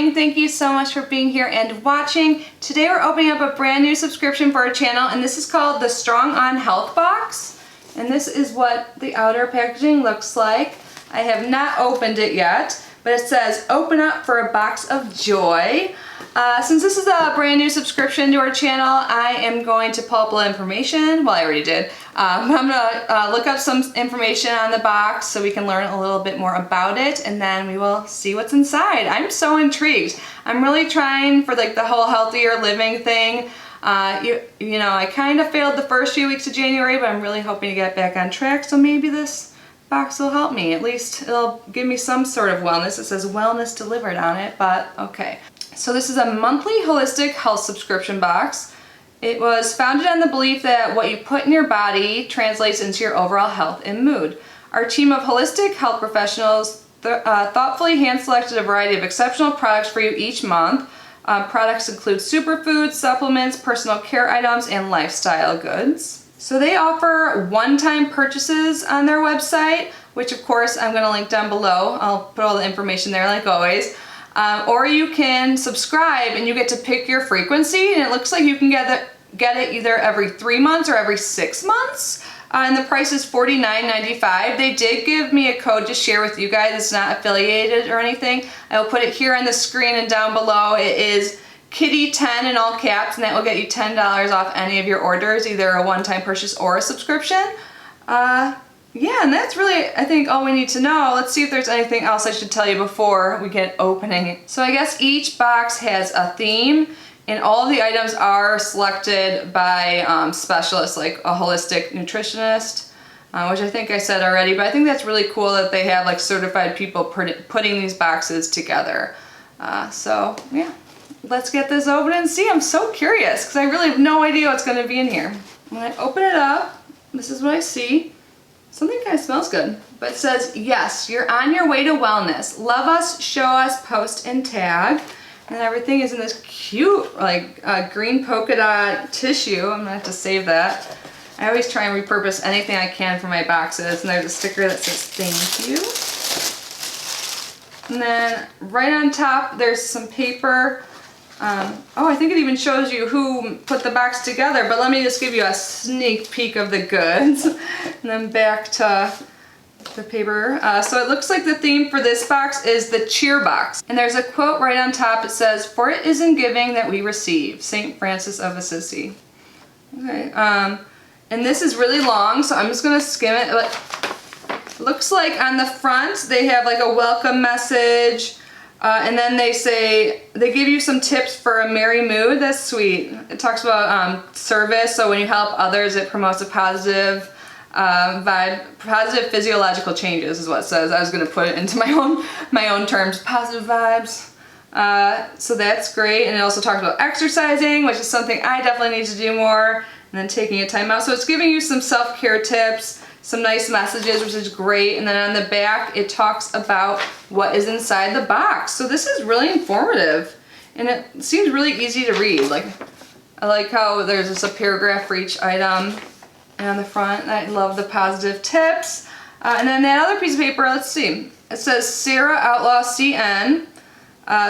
morning. Thank you so much for being here and watching. Today we're opening up a brand new subscription for our channel, and this is called the Strong On Health Box. And this is what the outer packaging looks like. I have not opened it yet, but it says open up for a box of joy. Since this is a brand new subscription to our channel, I am going to pull up a little information. Well, I already did. I'm going to look up some information on the box so we can learn a little bit more about it, and then we will see what's inside. I'm so intrigued. I'm really trying for like the whole healthier living thing. You know, I kind of failed the first few weeks of January, but I'm really hoping to get back on track, so maybe this box will help me. At least it'll give me some sort of wellness. It says wellness delivered on it, but okay. So this is a monthly holistic health subscription box. It was founded on the belief that what you put in your body translates into your overall health and mood. Our team of holistic health professionals thoughtfully hand-selected a variety of exceptional products for you each month. Products include superfoods, supplements, personal care items, and lifestyle goods. So they offer one-time purchases on their website, which of course I'm going to link down below. I'll put all the information there like always. Or you can subscribe and you get to pick your frequency, and it looks like you can get it either every 3 months or every 6 months. And the price is $49.95. They did give me a code to share with you guys. It's not affiliated or anything. I will put it here on the screen and down below. It is Kitty10 in all caps, and that will get you $10 off any of your orders, either a one-time purchase or a subscription. Yeah, and that's really, I think, all we need to know. Let's see if there's anything else I should tell you before we get opening. So I guess each box has a theme, and all of the items are selected by specialists, like a holistic nutritionist, which I think I said already, but I think that's really cool that they have like certified people putting these boxes together. So yeah, let's get this open and see. I'm so curious because I really have no idea what's going to be in here. When I open it up, this is what I see. Something kind of smells good, but it says, yes, you're on your way to wellness. Love us, show us, post, and tag. And everything is in this cute, like, green polka dot tissue. I'm gonna have to save that. I always try and repurpose anything I can for my boxes. And there's a sticker that says thank you. And then right on top, there's some paper. Oh, I think it even shows you who put the box together, but let me just give you a sneak peek of the goods. And then back to the paper. So it looks like the theme for this box is the cheer box. And there's a quote right on top. It says, "For it is in giving that we receive." St. Francis of Assisi. Okay. And this is really long, so I'm just gonna skim it. It looks like on the front they have like a welcome message. And then they give you some tips for a merry mood. That's sweet. It talks about service, so when you help others, it promotes a positive vibe. Positive physiological changes is what it says. I was going to put it into my own terms. Positive vibes. So that's great. And it also talks about exercising, which is something I definitely need to do more. And then taking a time out. So it's giving you some self-care tips, some nice messages, which is great. And then on the back, it talks about what is inside the box. So this is really informative, and it seems really easy to read. Like, I like how there's just a paragraph for each item. And on the front, I love the positive tips. And then that other piece of paper, let's see. It says Sarah Outlaw CN.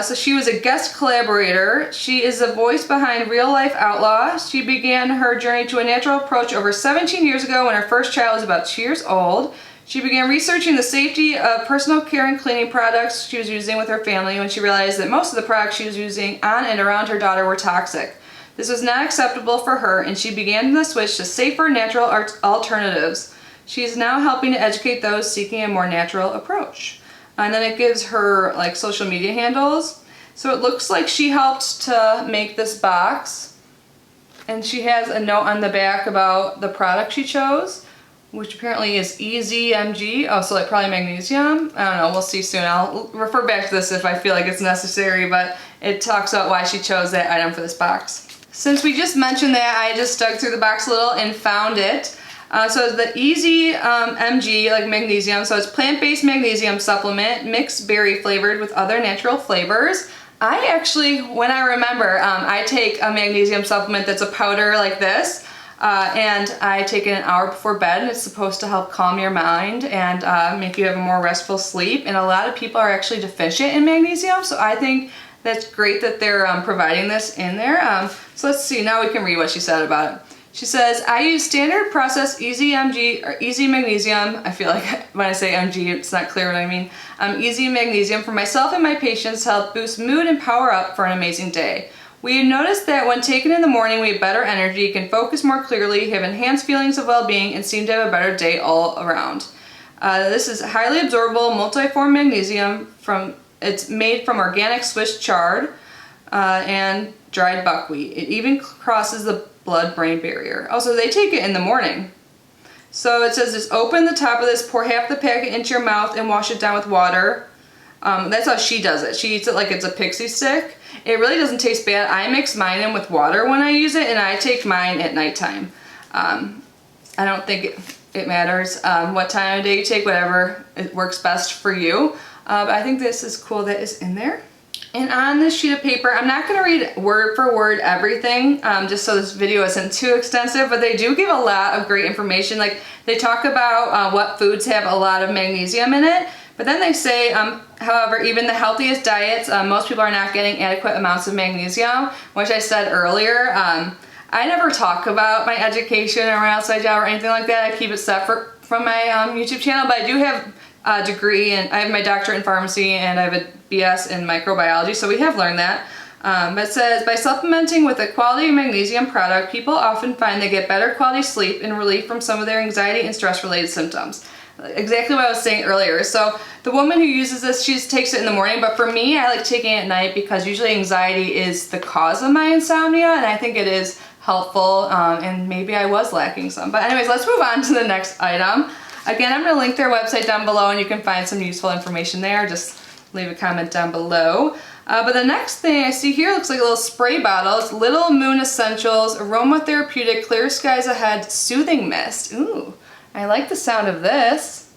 So she was a guest collaborator. She is the voice behind Real Life Outlaw. She began her journey to a natural approach over 17 years ago when her first child was about 2 years old. She began researching the safety of personal care and cleaning products she was using with her family when she realized that most of the products she was using on and around her daughter were toxic. This was not acceptable for her, and she began the switch to safer, natural alternatives. She is now helping to educate those seeking a more natural approach. And then it gives her like social media handles. So it looks like she helped to make this box. And she has a note on the back about the product she chose, which apparently is EZMG. Oh, so like probably magnesium. I don't know, we'll see soon. I'll refer back to this if I feel like it's necessary, but it talks about why she chose that item for this box. Since we just mentioned that, I just dug through the box a little and found it. So the EZMG, like magnesium, so it's plant-based magnesium supplement, mixed berry flavored with other natural flavors. I actually, when I remember, I take a magnesium supplement that's a powder like this, and I take it an hour before bed, and it's supposed to help calm your mind and make you have a more restful sleep. And a lot of people are actually deficient in magnesium, so I think That's great that they're providing this in there. So let's see, now we can read what she said about it. She says, I use standard process Easy MG or Easy Magnesium. I feel like when I say MG, it's not clear what I mean. Easy Magnesium for myself and my patients to help boost mood and power up for an amazing day. We noticed that when taken in the morning, we have better energy, can focus more clearly, have enhanced feelings of well-being, and seem to have a better day all around. This is highly absorbable, multiform magnesium. It's made from organic Swiss chard and dried buckwheat. It even crosses the blood-brain barrier. Also, they take it in the morning. So it says just open the top of this, pour half the packet into your mouth, and wash it down with water. That's how she does it. She eats it like it's a pixie stick. It really doesn't taste bad. I mix mine in with water when I use it, and I take mine at nighttime. I don't think it matters what time of day you take, whatever it works best for you. But I think this is cool that is in there. And on this sheet of paper, I'm not going to read word for word everything, just so this video isn't too extensive, but they do give a lot of great information. Like, they talk about what foods have a lot of magnesium in it, but then they say, however, even the healthiest diets, most people are not getting adequate amounts of magnesium, which I said earlier. I never talk about my education or my outside job or anything like that. I keep it separate from my YouTube channel, but I do have a degree, and I have my doctorate in pharmacy, and I have a BS in microbiology, so we have learned that. It says, by supplementing with a quality magnesium product, people often find they get better quality sleep and relief from some of their anxiety and stress-related symptoms. Exactly what I was saying earlier. So the woman who uses this, she just takes it in the morning, but for me, I like taking it at night because usually anxiety is the cause of my insomnia, and I think it is helpful, and maybe I was lacking some. But anyways, let's move on to the next item. Again, I'm going to link their website down below, and you can find some useful information there. Just leave a comment down below. But the next thing I see here looks like a little spray bottle. It's Little Moon Essentials Aromatherapeutic Clear Skies Ahead Soothing Mist. Ooh, I like the sound of this.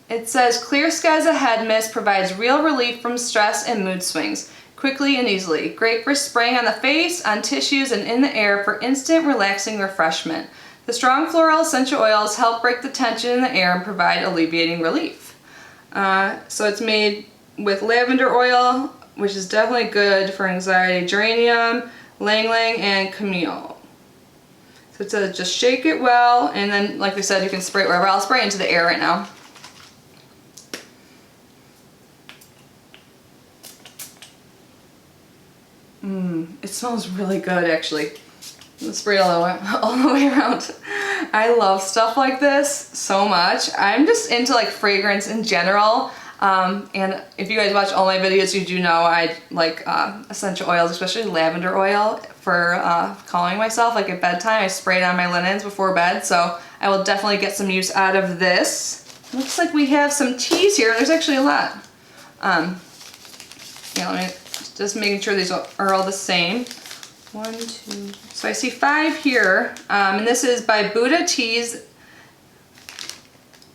It says Clear Skies Ahead Mist provides real relief from stress and mood swings, quickly and easily. Great for spraying on the face, on tissues, and in the air for instant relaxing refreshment. The strong floral essential oils help break the tension in the air and provide alleviating relief. So it's made with lavender oil, which is definitely good for anxiety, geranium, ylang ylang, and camille. So it says just shake it well, and then, like we said, you can spray it wherever. I'll spray it into the air right now. It smells really good, actually. Let's spray it all the way around. I love stuff like this so much. I'm just into like fragrance in general. And if you guys watch all my videos, you do know I like essential oils, especially lavender oil for calming myself. Like at bedtime, I spray it on my linens before bed, so I will definitely get some use out of this. Looks like we have some teas here. There's actually a lot. Yeah, let me just making sure these are all the same. 1, 2, so I see 5 here, and this is by Buddha Teas.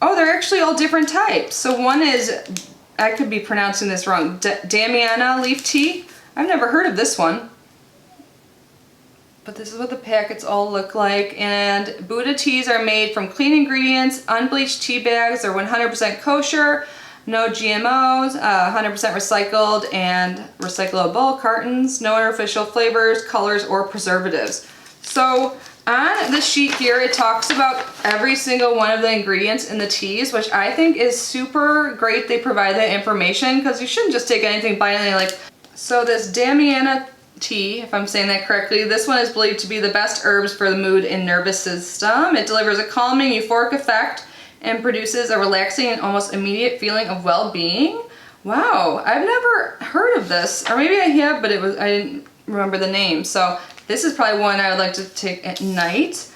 Oh, they're actually all different types. So one is, I could be pronouncing this wrong, Damiana leaf tea. I've never heard of this one. But this is what the packets all look like. And Buddha teas are made from clean ingredients, unbleached tea bags. They're 100% kosher, no GMOs, 100% recycled and recyclable cartons, no artificial flavors, colors, or preservatives. So on the sheet here, it talks about every single one of the ingredients in the teas, which I think is super great. They provide that information because you shouldn't just take anything blindly. Like, so this Damiana tea, if I'm saying that correctly, this one is believed to be the best herbs for the mood and nervous system. It delivers a calming, euphoric effect and produces a relaxing and almost immediate feeling of well-being. Wow, I've never heard of this, or maybe I have, but I didn't remember the name. So this is probably one I would like to take at night.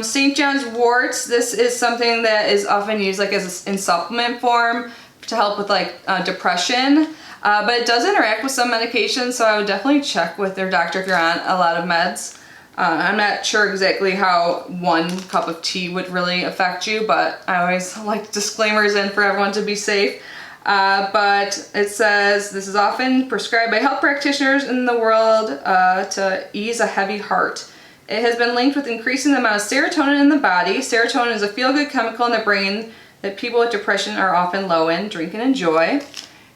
St. John's Worts, this is something that is often used like in supplement form to help with like depression, but it does interact with some medications, so I would definitely check with their doctor if you're on a lot of meds. I'm not sure exactly how 1 cup of tea would really affect you, but I always like disclaimers in for everyone to be safe. But it says this is often prescribed by health practitioners in the world to ease a heavy heart. It has been linked with increasing the amount of serotonin in the body. Serotonin is a feel-good chemical in the brain that people with depression are often low in. Drink and enjoy.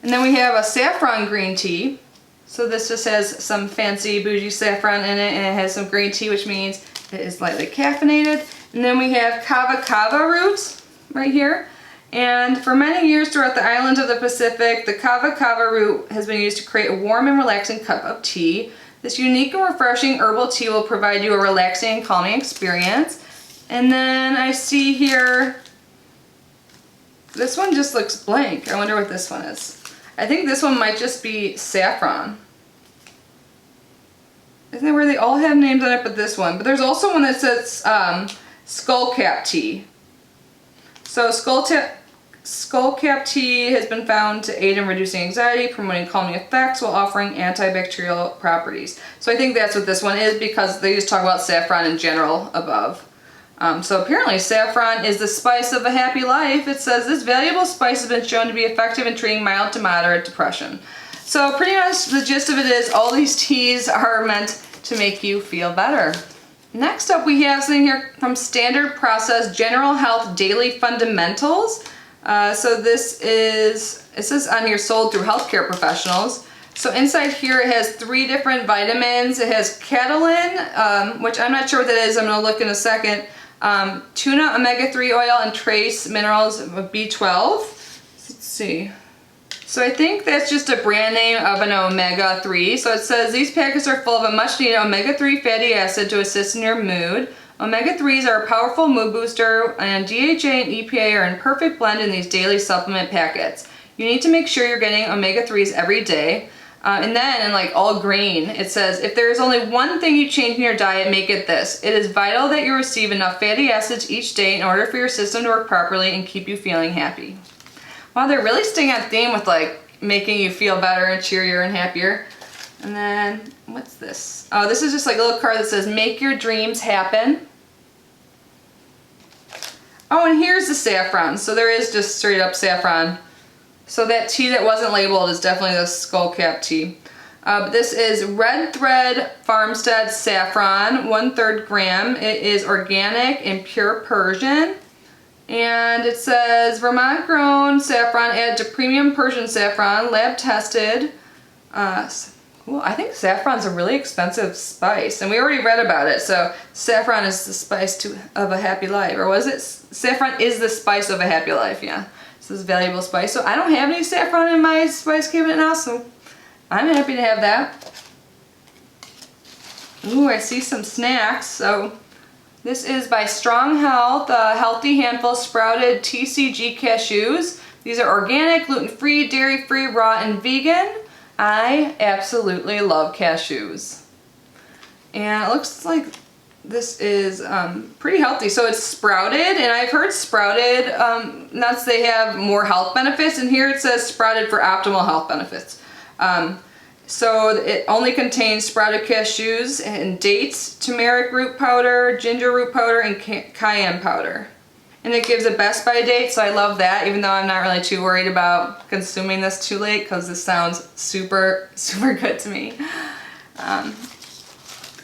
And then we have a saffron green tea. So this just has some fancy bougie saffron in it, and it has some green tea, which means it is lightly caffeinated. And then we have kava roots right here. And for many years throughout the islands of the Pacific, the kava root has been used to create a warm and relaxing cup of tea. This unique and refreshing herbal tea will provide you a relaxing and calming experience. And then I see here, this one just looks blank. I wonder what this one is. I think this one might just be saffron. Isn't that where they all have names on it but this one? But there's also one that says skullcap tea. So skullcap tea has been found to aid in reducing anxiety, promoting calming effects while offering antibacterial properties. So I think that's what this one is, because they just talk about saffron in general above. So apparently saffron is the spice of a happy life. It says this valuable spice has been shown to be effective in treating mild to moderate depression. So pretty much the gist of it is all these teas are meant to make you feel better. Next up we have something here from Standard Process General Health Daily Fundamentals. So this is, it says on here sold through healthcare professionals. So inside here it has 3 different vitamins. It has Catalin, which I'm not sure what that is. I'm going to look in a second. Tuna omega-3 oil and trace minerals of B12. Let's see. So I think that's just a brand name of an omega-3. So it says these packets are full of a much needed omega-3 fatty acid to assist in your mood. Omega-3s are a powerful mood booster, and DHA and EPA are in perfect blend in these daily supplement packets. You need to make sure you're getting omega-3s every day. And then in like all green, it says, if there is only one thing you change in your diet, make it this. It is vital that you receive enough fatty acids each day in order for your system to work properly and keep you feeling happy. Wow, they're really staying on theme with like making you feel better and cheerier and happier. And then, what's this? Oh, this is just like a little card that says, make your dreams happen. Oh, and here's the saffron. So there is just straight up saffron. So that tea that wasn't labeled is definitely the skullcap tea. But this is Red Thread Farmstead Saffron, 1/3 gram. It is organic and pure Persian. And it says Vermont grown saffron added to premium Persian saffron, lab tested. Well, I think saffron's a really expensive spice, and we already read about it. So saffron is the spice of a happy life, or was it? Saffron is the spice of a happy life, yeah. This is a valuable spice. So I don't have any saffron in my spice cabinet now, so I'm happy to have that. Ooh, I see some snacks. So this is by Strong Health, a healthy handful sprouted TCG cashews. These are organic, gluten-free, dairy-free, raw, and vegan. I absolutely love cashews. And it looks like this is pretty healthy. So it's sprouted, and I've heard sprouted nuts, they have more health benefits, and here it says sprouted for optimal health benefits. So it only contains sprouted cashews and dates, turmeric root powder, ginger root powder, and cayenne powder. And it gives a best by date, so I love that, even though I'm not really too worried about consuming this too late, because this sounds super, super good to me.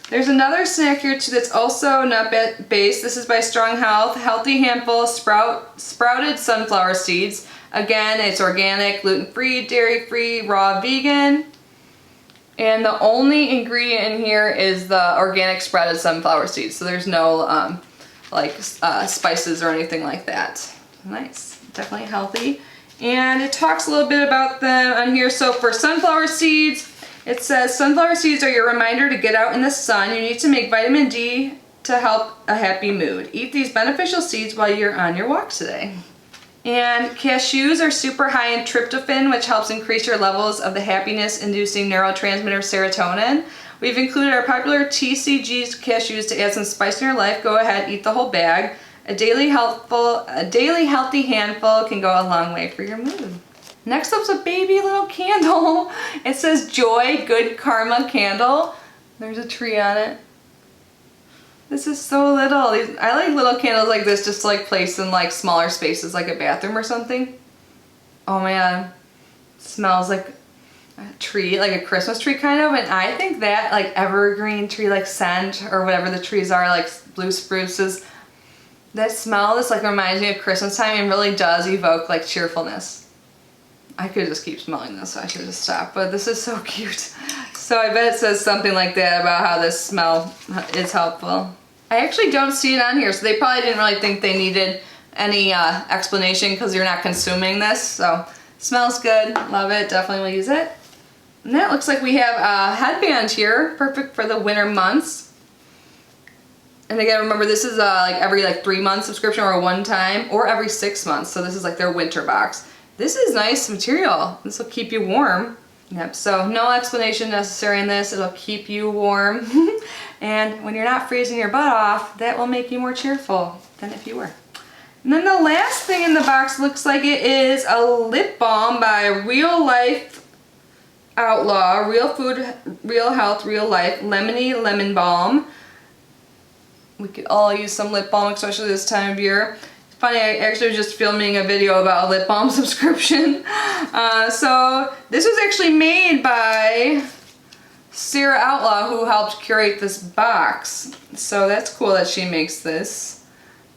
There's another snack here too that's also nut-based. This is by Strong Health, Healthy Handful Sprouted Sunflower Seeds. Again, it's organic, gluten-free, dairy-free, raw, vegan. And the only ingredient in here is the organic sprouted sunflower seeds. So there's no spices or anything like that. Nice, definitely healthy. And it talks a little bit about them on here. So for sunflower seeds, it says sunflower seeds are your reminder to get out in the sun. You need to make vitamin D to help a happy mood. Eat these beneficial seeds while you're on your walk today. And cashews are super high in tryptophan, which helps increase your levels of the happiness-inducing neurotransmitter serotonin. We've included our popular TCG cashews to add some spice in your life. Go ahead, eat the whole bag. A daily healthy handful can go a long way for your mood. Next up's a baby little candle. It says Joy Good Karma Candle. There's a tree on it. This is so little. I like little candles like this just to like place in like smaller spaces, like a bathroom or something. Oh man, it smells like a tree, like a Christmas tree kind of. And I think that like evergreen tree, like scent or whatever the trees are, like blue spruces, that smell just like reminds me of Christmas time and really does evoke like cheerfulness. I could just keep smelling this, so I should just stop, but this is so cute. So I bet it says something like that about how this smell is helpful. I actually don't see it on here, so they probably didn't really think they needed any explanation because you're not consuming this. So smells good, love it, definitely will use it. And that looks like we have a headband here, perfect for the winter months. And again, remember this is like every 3-month subscription or a one-time, or every 6 months. So this is like their winter box. This is nice material. This will keep you warm. Yep, so no explanation necessary in this. It'll keep you warm. And when you're not freezing your butt off, that will make you more cheerful than if you were. And then the last thing in the box looks like it is a lip balm by Real Life Outlaw, Real Food, Real Health, Real Life, Lemony Lemon Balm. We could all use some lip balm, especially this time of year. Funny, I actually was just filming a video about a lip balm subscription. So this was actually made by Sarah Outlaw, who helped curate this box. So that's cool that she makes this.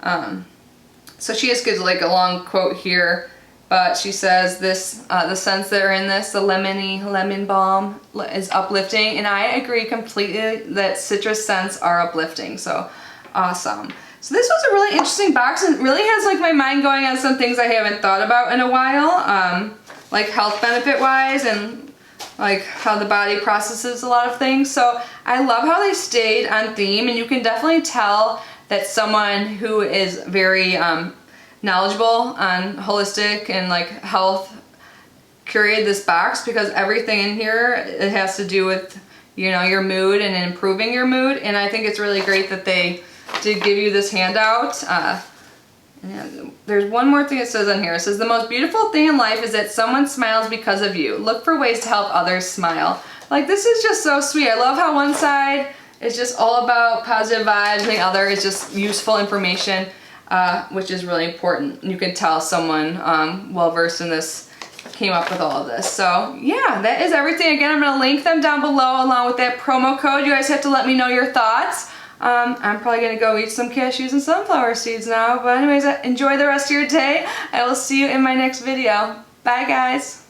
So she just gives like a long quote here, but she says this, the scents that are in this, the lemony lemon balm is uplifting, and I agree completely that citrus scents are uplifting, so awesome. So this was a really interesting box and really has like my mind going on some things I haven't thought about in a while, like health benefit wise and like how the body processes a lot of things. So I love how they stayed on theme, and you can definitely tell that someone who is very knowledgeable on holistic and like health curated this box, because everything in here, it has to do with, you know, your mood and improving your mood. And I think it's really great that they did give you this handout. And there's one more thing it says on here. It says, the most beautiful thing in life is that someone smiles because of you. Look for ways to help others smile. Like, this is just so sweet. I love how one side is just all about positive vibes and the other is just useful information, which is really important. You can tell someone well-versed in this came up with all of this. So yeah, that is everything. Again, I'm going to link them down below along with that promo code. You guys have to let me know your thoughts. I'm probably going to go eat some cashews and sunflower seeds now. But anyways, enjoy the rest of your day. I will see you in my next video. Bye, guys.